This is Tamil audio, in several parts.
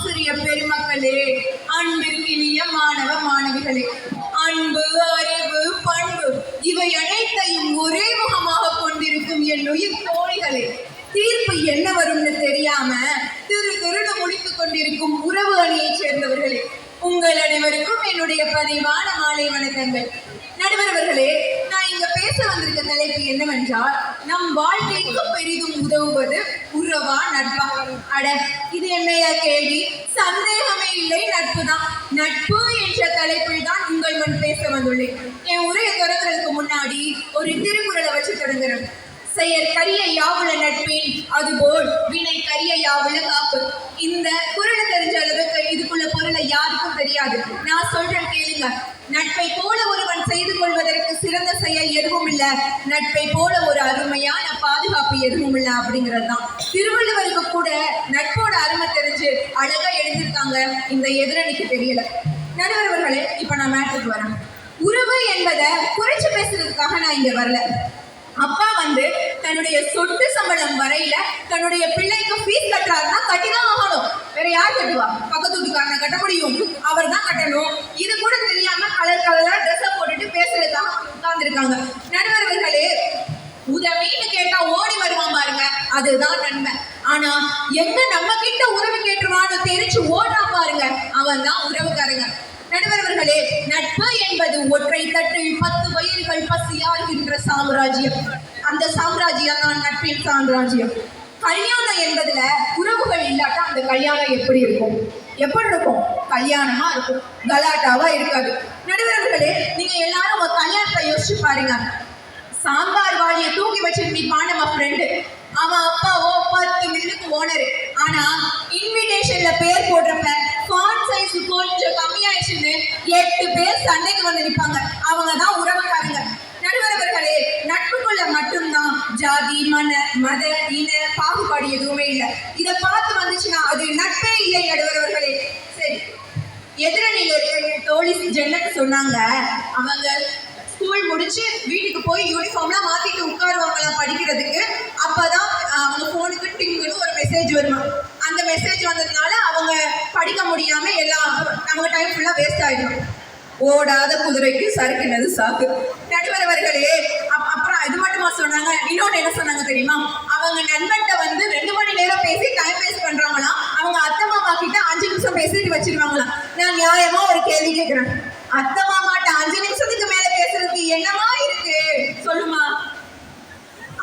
ஆசிரியர் பெருமக்களே, அன்பிற்கினிய மாணவ மாணவிகளே, அன்பு, அறிவு, பண்பு இவை அனைத்தையும் ஒரே முகமாக கொண்டிருக்கும் என் உயிர் தோழிகளே, தீர்ப்பு என்ன வரும்னு தெரியாம திருன்னு முடித்துக் கொண்டிருக்கும் உறவு அணியைச் சேர்ந்தவர்களே, உங்கள் அனைவருக்கும் என்னுடைய பணிவான மாலை வணக்கங்கள். நடுவர்களே, நான் இங்க பேச வந்திருக்க தலைப்பு என்னவென்றால், நம் வாழ்க்கைக்கு பெரிதும் உதவுவது உறவா நட்பா? அட, இது என்னையா கேள்வி? சந்தேகமே இல்லை, நட்பு தான். நட்பு என்ற தலைப்பில் தான் உங்கள் முன் பேச வந்துள்ளேன். என் உரையை தொடங்குறதுக்கு முன்னாடி ஒரு திருக்குறளை வச்சு தொடங்குறேன். செயற் கரிய யாவுல நட்பின், அதுபோல் வினை கரிய யாவுல காப்பு. இந்த குறளை தெரிஞ்ச அளவுக்கு இதுக்குள்ள பொருளை யாருக்கும் தெரியாது. நான் சொல்றேன் கேளுங்க. நட்பை போல ஒருவன் செய்து கொள்வதற்கு சிறந்த செயல் எதுவும் இல்ல, நட்பை போல ஒரு அருமையான பாதுகாப்பு எதுவும் இல்ல அப்படிங்கிறது தான். திருவள்ளுவருக்கு கூட நட்போட அருமை தெரிஞ்சு அழகா எழுதியிருக்காங்க, இந்த எதிரணிக்கு தெரியல. நடுவர்களே, இப்ப நான் மேட்டுக்கு வரேன். உறவு என்பதை குறைச்சு பேசுறதுக்காக நான் இங்க வரல. அப்பா தன்னுடைய சொத்து சம்பளம் வரையில தன்னுடைய பிள்ளைக்கு ஃபீஸ் கட்டுறாருன்னா கட்டிதான் ஆகணும். வேற யார் கட்டுவா? பக்கத்து வீட்டுக்காரனை கட்ட முடியும், அவர் தான் கட்டணும். இது கூட தெரியாம கலர் கலரா ட்ரெஸ் போட்டுட்டு பேசுறதுக்காக உட்கார்ந்துருக்காங்க. நடுவர்களே, உதவின்னு கேட்டா ஓடி வருவான் பாருங்க, அதுதான் நன்மை. ஆனா எங்க நம்ம கிட்ட உறவு கேட்டுருவான்னு தெரிச்சு ஓடா பாருங்க, அவன் தான் உறவுக்காரங்க. நடுவர்களே, நட்பு என்பது ஒற்றை தட்டில் 10 வயிறுகள் பசியாகின்ற சாம்ராஜ்யம். அந்த சாம்ராஜ்யம் தான் நட்பின் சாம்ராஜ்யம். கல்யாணம் என்பதுல உறவுகள் இல்லாட்டா அந்த கல்யாணம் எப்படி இருக்கும்? எப்படி இருக்கும்? கல்யாணமா இருக்கும், கலாட்டாவா இருக்காது. நடுவர்களே, நீங்க எல்லாரும் உங்க கல்யாணத்தை யோசிச்சு பாருங்க. சாம்பார் வாளியை தூக்கி வச்சிருப்பான் நம்ம ஃப்ரெண்டு, அவன் அப்பாவோ 10 மில்லுக்கு ஓனரு. ஆனா இன்விடேஷன்ல பேர் போடுறப்ப ஃபாண்ட் சைஸ் கொஞ்சம் கம்மியாயிடுச்சுன்னு 8 பேர் சண்டைக்கு வந்து நிற்பாங்க. அவங்க தான் உறவுக்காரங்க. நடுவர்களே, நட்புக்குள்ள மட்டும்தான் ஜாதி, மத, இன பாகுபாடு எதுவுமே இல்லை. இதை பார்த்து வந்துச்சுன்னா அது நட்பே இல்லை. நடுவர்களே, சரி, எதிரணியில் இருக்கிற தோழி ஜென்னத்து சொன்னாங்க, அவங்க ஸ்கூல் முடிச்சு வீட்டுக்கு போய் யூனிஃபார்ம்லாம் மாத்திட்டு உட்காருவாங்களாம் படிக்கிறதுக்கு. அப்பதான் அவங்க போனுக்கு டிங்குன்னு ஒரு மெசேஜ் வருமா. அந்த மெசேஜ் வந்ததுனால அவங்க படிக்க முடியாம எல்லாம் அவங்க டைம் ஃபுல்லா வேஸ்ட் ஆயிடும். ஓடாத குதிரைக்கு சறுக்கினது சாக்கு. நடுவர்களே, அப்புறம் இது மட்டுமா சொன்னாங்க, இன்னொன்று என்ன சொன்னாங்க தெரியுமா? அவங்க நண்பன்கிட்ட 2 மணி நேரம் பேசி டைம் வேஸ்ட் பண்றாங்களாம். அவங்க அத்தை மாமா கிட்ட 5 நிமிஷம் பேசிட்டு வச்சிருவாங்களாம். நான் நியாயமா ஒரு கேள்வி கேட்கிறேன், அத்தை மாமாட்ட 5 நிமிஷத்துக்கு மேல பேசுறதுக்கு என்னமா இருக்கு சொல்லுமா?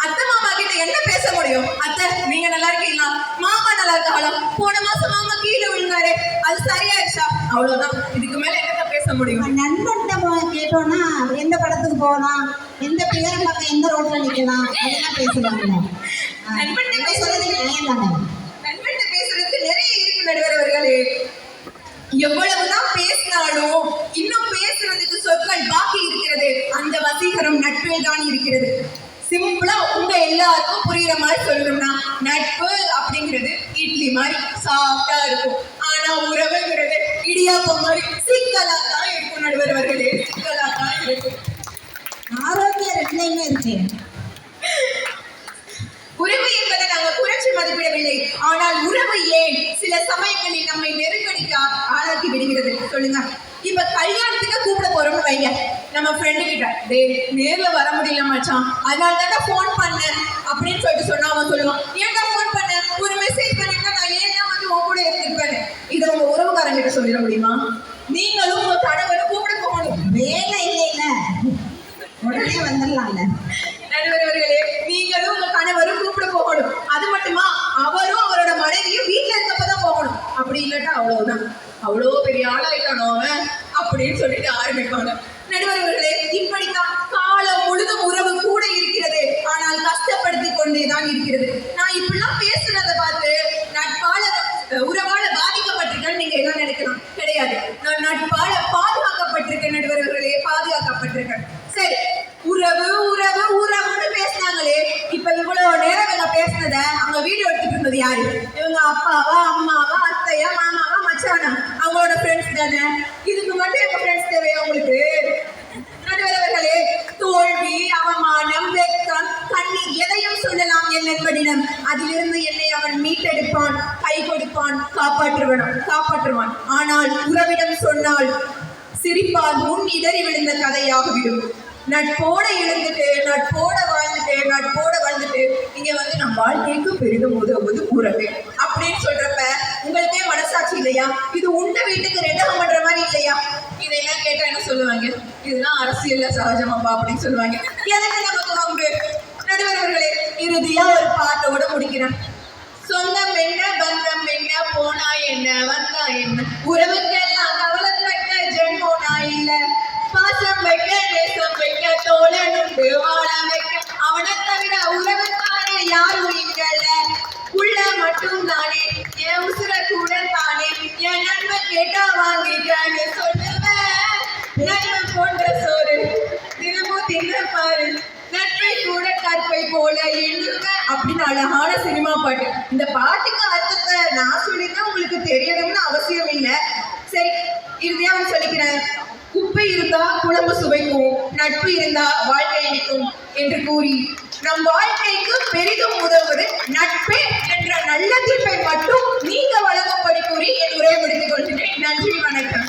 அத்தை மாமா கிட்ட என்ன பேச முடியும்? அத்தை நீங்க நல்லா இருக்கீங்களா? மாமா நல்லா இருக்காங்களா? போன மாசம் மாமா கீழே விழுந்தாரு, அது சரியாயிடுச்சா? அவ்வளவுதான். இதுக்கு மேல என்ன பேச முடியும்? நண்பன்கிட்ட கேட்டோம்னா எந்த படத்துக்கு போகலாம், எந்த பிள்ளைய பார்க்க எந்த ரோட்ல நிக்கலாம், அதெல்லாம் பேசுவாங்க. நண்பன்கிட்ட பேசுறதுக்கு நிறைய இருக்கு நடுவர்களே. எவ்வளவுதான் பேசினாலும் இன்னும் பேசுறதுக்கு சொற்கள் பாக்கி இருக்கிறது. அந்த வசீகரம் நட்பில் தான் இருக்கிறது. சிம்பிளா உங்க எல்லாருக்கும் புரியுற மாதிரி சொல்லணும்னா, நட்பு அப்படிங்கிறது இட்லி மாதிரி சாஃப்டா இருக்கும். ஆனா உறவுங்கிறது இடியாப்பம் மாதிரி சிக்கலா தான் இருக்கும். நடுவர்களே, சிக்கலா தான் இருக்கும். ஆரோக்கியம் ரெண்டுலையுமே இருக்கு. உறவு என்பதை நாங்கள் குறைச்சி மதிப்பிடவில்லை. ஆனால் உறவு ஏன் சில சமயங்களில் நம்மை நெருக்கடிக்க ஆளாக்கி விடுகிறது சொல்லுங்க. இப்ப கல்யாணத்துக்கு கூப்பிட போறோம்னு வைங்க, நம்ம ஃப்ரெண்டு கிட்ட நேர்ல வர முடியல மச்சான், அதனால தான் ஃபோன் பண்ணேன் அப்படின்னு சொல்லிட்டு சொன்னா அவன் சொல்லுவான், ஏன்டா ஃபோன் பண்ண? ஒரு மெசேஜ் பண்ணிட்டா நான் ஏன்னா உன் கூட இருந்திருப்பேன். இதை உங்க உறவுக்காரங்கிட்ட சொல்லிட முடியுமா? நீங்களும் உங்க கணவரை கூப்பிட போகணும். வேலை இல்லைல்ல, உடனே வந்துடலாம்ல. நடுவர்களே, நீங்களும் உங்க கணவரும் கூப்பிட போகணும். அது மட்டுமா, அவரும் அவரோட மனைவியும் வீட்டுல இருக்கப்பதான் போகணும். அப்படி இல்லாட்டா அவ்வளவுதான், அவ்வளோ பெரிய ஆளாயிட்டானோ அவன் அப்படின்னு சொல்லிட்டு ஆரம்பிப்பாங்க. நடுவர்களே, இப்படித்தான் காலம் முழுதும் உறவு கூட இருக்கிறது, ஆனால் கஷ்டப்படுத்தி கொண்டேதான் இருக்கிறது. நான் இப்படிலாம் பேசுறத பார்த்து நட்பால உறவால பாதிக்கப்பட்டிருக்கேன்னு நீங்க என்ன நினைக்கலாம்? கிடையாது, நான் நட்பால பாதுகாக்கப்பட்டிருக்கேன். நடுவர்களே, பாதுகாக்கப்பட்டிருக்கேன். சரி, உறவு உறவு உறவுன்னு பேசினாங்களே, இப்ப இவ்வளவு நேரம் இவங்க பேசினத அவங்க வீடியோ எடுத்துட்டு இருந்தது யாரு? இவங்க அப்பாவா, அம்மாவா, அத்தையா, மாமாவா, மச்சானா? அவங்களோட ஃப்ரெண்ட்ஸ் தானே. இதுக்கு மட்டும் எங்க ஃப்ரெண்ட்ஸ் தேவையா உங்களுக்கு? நடுவர்களே, தோல்வி, அவமானம், வெட்கம், கண்ணீர் எதையும் சொல்லலாம் என் நண்பனிடம். அதிலிருந்து என்னை அவன் மீட்டெடுப்பான், கை கொடுப்பான். கொடுப்பான், காப்பாற்றுவான். ஆனால் உறவிடம் சொன்னால் சிரிப்பால் முன் இடறி விழுந்த கதையாகிவிடும். நட்போட இழந்துட்டு, நட்போட வாழ்ந்துட்டு இங்க வந்து நம் வாழ்க்கைக்கு பெரிதும் உதவுவது உறவு அப்படின்னு சொல்றப்ப உங்களுக்கே மனசாட்சி இல்லையா? இது உண்ட வீட்டுக்கு ரெண்டகம் பண்ற மாதிரி இல்லையா? இதெல்லாம் கேட்டா என்ன சொல்லுவாங்க? இதுதான் அரசியல்ல சகஜமாப்பா அப்படின்னு சொல்லுவாங்க. எதுக்கு நமக்கு வம்பு? நடுவர்களே, இறுதியா ஒரு பாட்டோட முடிக்கிறேன். சொந்தம் என்ன, பந்தம் என்ன, போனா என்ன, வந்தா என்ன, உறவுக்கெல்லாம் அவலப்பட்ட ஜென்மோனா இல்ல. பாசம் வைக்க, நேசம் வைக்க, தோழனுண்டு வாழ வைக்க, அவனை தவிர உறவுக்கான யாரும் இல்ல. உள்ள மட்டும் தானே, என் உசுர கூட தானே, என் நன்மை கேட்டா வாங்கிக்கன்னு சொல்லுவேன். நன்மை போன்ற சோறு தினமும் தின்ன பாரு, நட்பை கூட கற்பை போல எண்ணுவேன் அப்படின்னு அழகான சினிமா பாட்டு. இந்த பாட்டுக்கு அர்த்தத்தை நான் சொல்லிதான் உங்களுக்கு தெரியணும்னு அவசியம் இல்லை. சரி, இறுதியா சொல்லிக்கிறேன். குப்பை இருந்தா குழம்பு சுவைக்கும், நட்பு இருந்தா வாழ்க்கை இனிக்கும் என்று கூறி நம் வாழ்க்கைக்கு பெரிதும் உதவுவது நட்பே என்ற நல்ல தீர்ப்பை மட்டும் நீங்க வழங்கும்படி கூறி என் உரையை முடித்துக் கொள்கிறேன். நன்றி, வணக்கம்.